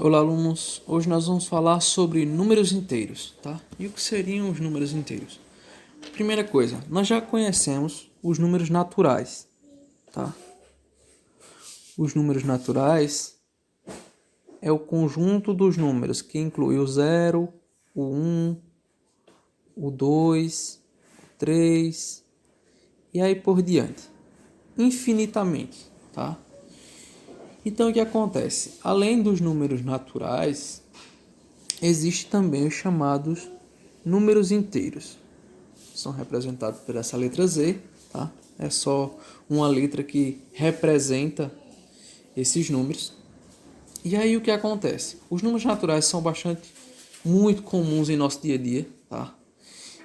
Olá, alunos. Hoje nós vamos falar sobre números inteiros, tá? E o que seriam os números inteiros? Primeira coisa, nós já conhecemos os números naturais, tá? Os números naturais é o conjunto dos números que inclui o 0, o 1, o 2, o 3 e aí por diante, infinitamente, tá? Então, o que acontece? Além dos números naturais, existem também os chamados números inteiros. São representados por essa letra Z, tá? É só uma letra que representa esses números. E aí o que acontece? Os números naturais são muito comuns em nosso dia a dia, tá?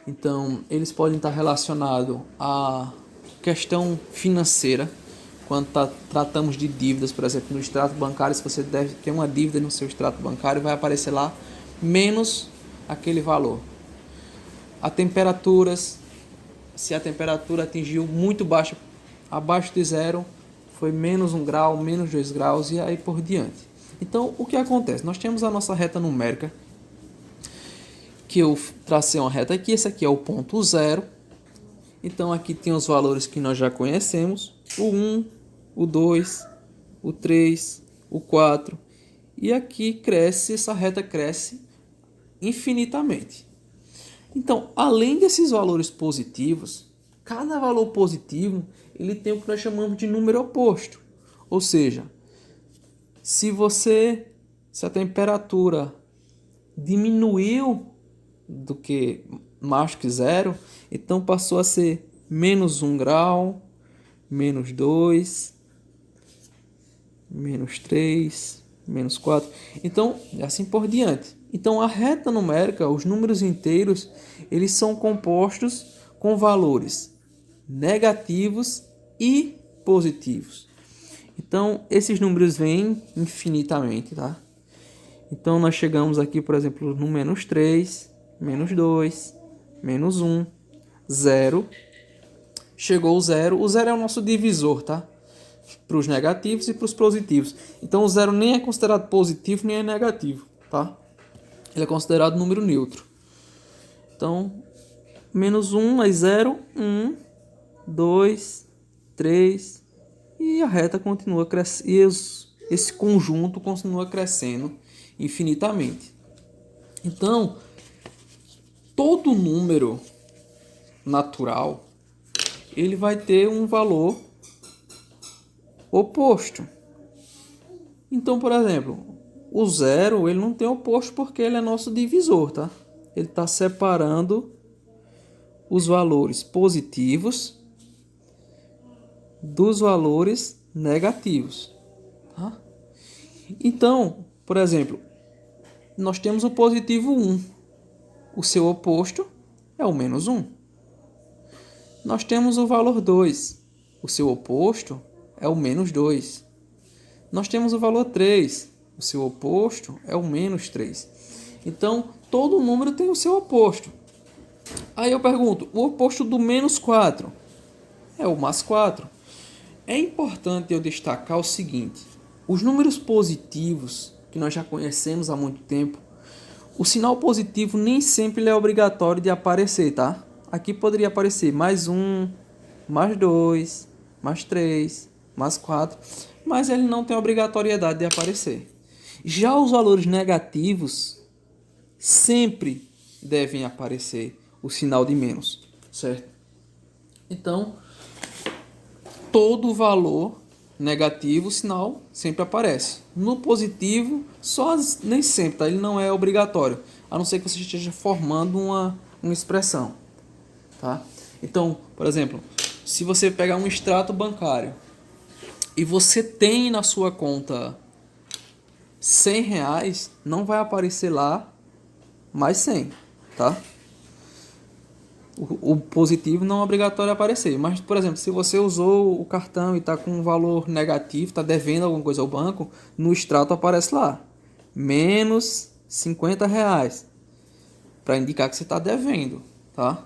Então, eles podem estar relacionados à questão financeira. Quando tratamos de dívidas, por exemplo, no extrato bancário, se você deve ter uma dívida no seu extrato bancário, vai aparecer lá menos aquele valor. A temperaturas, se a temperatura atingiu muito baixa, abaixo de zero, foi menos 1 grau, menos 2 graus e aí por diante. Então, o que acontece? Nós temos a nossa reta numérica, que eu tracei uma reta aqui, esse aqui é o ponto zero. Então, aqui tem os valores que nós já conhecemos, o 1, o 2, o 3, o 4. E aqui cresce, essa reta cresce infinitamente. Então, além desses valores positivos, cada valor positivo ele tem o que nós chamamos de número oposto. Ou seja, se a temperatura diminuiu do que mais que zero, então passou a ser menos 1 grau, menos 2, menos 3, menos 4. Então, assim por diante. Então, a reta numérica, os números inteiros, eles são compostos com valores negativos e positivos. Então, esses números vêm infinitamente, tá? Então, nós chegamos aqui, por exemplo, no menos 3, menos 2, menos 1, 0. Chegou o zero. O zero é o nosso divisor, tá? Para os negativos e para os positivos. Então, o zero nem é considerado positivo, nem é negativo, tá? Ele é considerado número neutro. Então, menos 1 é 0, 1, 2, 3, e a reta continua crescendo, e esse conjunto continua crescendo infinitamente. Então, todo número natural, ele vai ter um valor oposto. Então, por exemplo, o zero ele não tem oposto porque ele é nosso divisor, tá? Ele está separando os valores positivos dos valores negativos, tá? Então, por exemplo, nós temos o positivo 1. O seu oposto é o menos 1. Nós temos o valor 2. O seu oposto é o menos 2. Nós temos o valor 3. O seu oposto é o menos 3. Então, todo número tem o seu oposto. Aí eu pergunto, o oposto do menos 4 é o mais 4. É importante eu destacar o seguinte, os números positivos, que nós já conhecemos há muito tempo, o sinal positivo nem sempre é obrigatório de aparecer, tá? Aqui poderia aparecer mais 1, mais 2, mais 3, mais 4, mas ele não tem obrigatoriedade de aparecer. Já os valores negativos sempre devem aparecer o sinal de menos, certo? Então, todo valor negativo, o sinal sempre aparece. No positivo, nem sempre, tá? Ele não é obrigatório, a não ser que você esteja formando uma expressão, tá? Então, por exemplo, se você pegar um extrato bancário e você tem na sua conta R$100, não vai aparecer lá mais 100, tá? O positivo não é obrigatório aparecer. Mas, por exemplo, se você usou o cartão e está com um valor negativo, está devendo alguma coisa ao banco, no extrato aparece lá, menos R$50, para indicar que você está devendo, tá?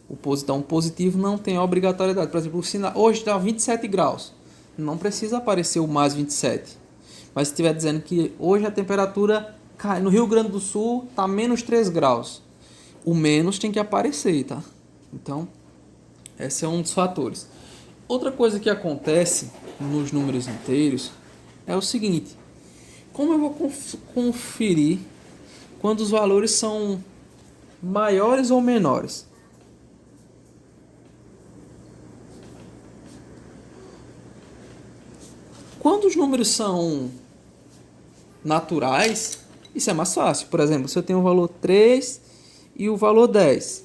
O positivo não tem obrigatoriedade. Por exemplo, hoje está 27 graus. Não precisa aparecer o mais 27. Mas se estiver dizendo que hoje a temperatura cai, no Rio Grande do Sul está menos 3 graus, o menos tem que aparecer, tá? Então, esse é um dos fatores. Outra coisa que acontece nos números inteiros é o seguinte: como eu vou conferir quando os valores são maiores ou menores? Quando os números são naturais, isso é mais fácil. Por exemplo, se eu tenho o valor 3 e o valor 10.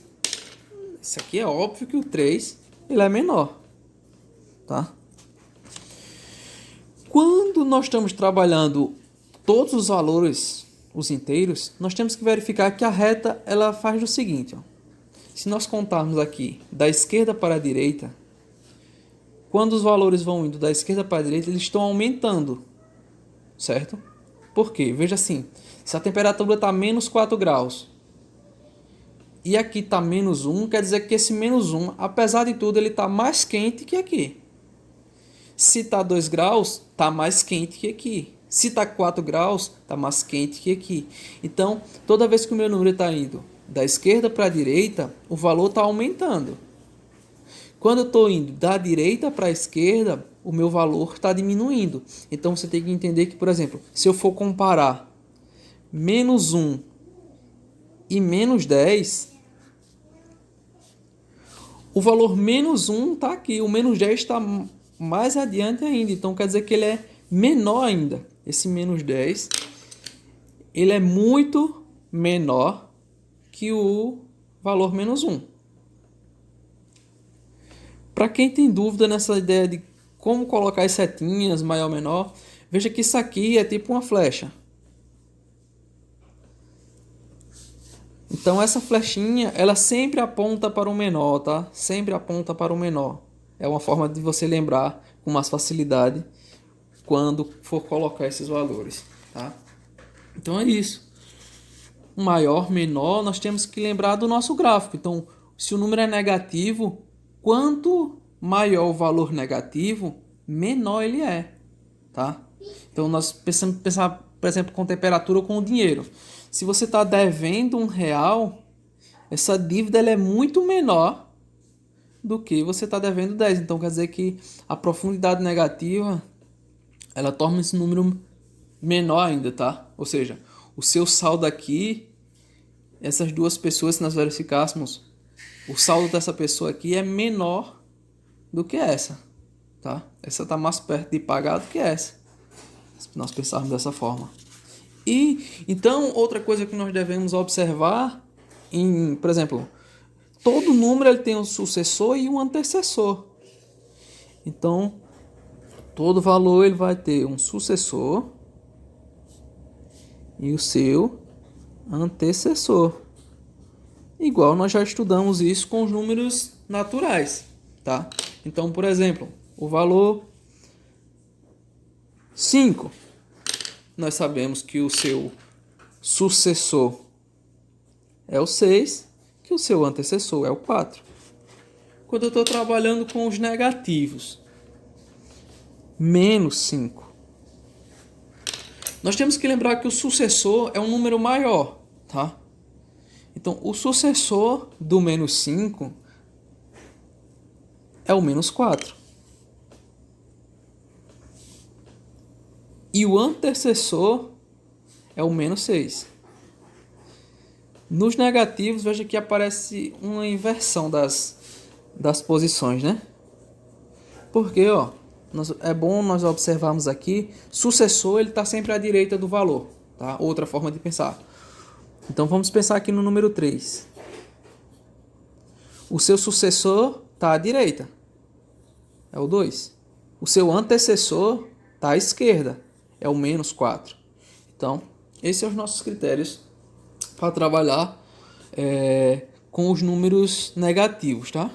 Isso aqui é óbvio que o 3 ele é menor, tá? Quando nós estamos trabalhando todos os valores, os inteiros, nós temos que verificar que a reta ela faz o seguinte, ó. Se nós contarmos aqui da esquerda para a direita, quando os valores vão indo da esquerda para a direita, eles estão aumentando, certo? Por quê? Veja assim, se a temperatura está menos 4 graus e aqui está menos 1, quer dizer que esse menos 1, apesar de tudo, ele está mais quente que aqui. Se está 2 graus, está mais quente que aqui. Se está 4 graus, está mais quente que aqui. Então, toda vez que o meu número está indo da esquerda para a direita, o valor está aumentando. Quando eu estou indo da direita para a esquerda, o meu valor está diminuindo. Então, você tem que entender que, por exemplo, se eu for comparar menos 1 e menos 10, o valor menos 1 está aqui, o menos 10 está mais adiante ainda. Então, quer dizer que ele é menor ainda. Esse menos 10, ele é muito menor que o valor menos 1. Para quem tem dúvida nessa ideia de como colocar as setinhas, maior ou menor, veja que isso aqui é tipo uma flecha. Então essa flechinha, ela sempre aponta para o menor, tá? Sempre aponta para o menor. É uma forma de você lembrar com mais facilidade quando for colocar esses valores, tá? Então é isso. Maior, menor, nós temos que lembrar do nosso gráfico. Então, se o número é negativo, quanto maior o valor negativo, menor ele é, tá? Então nós precisamos pensar, por exemplo, com temperatura ou com o dinheiro. Se você está devendo R$1, essa dívida ela é muito menor do que você está devendo 10. Então quer dizer que a profundidade negativa ela torna esse número menor ainda, tá? Ou seja, o seu saldo aqui, essas duas pessoas, se nós verificássemos, o saldo dessa pessoa aqui é menor do que essa, tá? Essa está mais perto de pagar do que essa, se nós pensarmos dessa forma. E então outra coisa que nós devemos observar, por exemplo, todo número ele tem um sucessor e um antecessor. Então todo valor ele vai ter um sucessor e o seu antecessor. Igual nós já estudamos isso com os números naturais, tá? Então, por exemplo, o valor 5, nós sabemos que o seu sucessor é o 6, que o seu antecessor é o 4. Quando eu estou trabalhando com os negativos, menos 5, nós temos que lembrar que o sucessor é um número maior, tá? Então, o sucessor do menos 5 é o menos 4. E o antecessor é o menos 6. Nos negativos, veja que aparece uma inversão das posições, né? Porque, ó, é bom nós observarmos aqui, sucessor ele está sempre à direita do valor, tá? Outra forma de pensar. Então vamos pensar aqui no número 3. O seu sucessor está à direita, é o 2. O seu antecessor está à esquerda, é o menos 4. Então, esses são os nossos critérios para trabalhar com os números negativos, tá?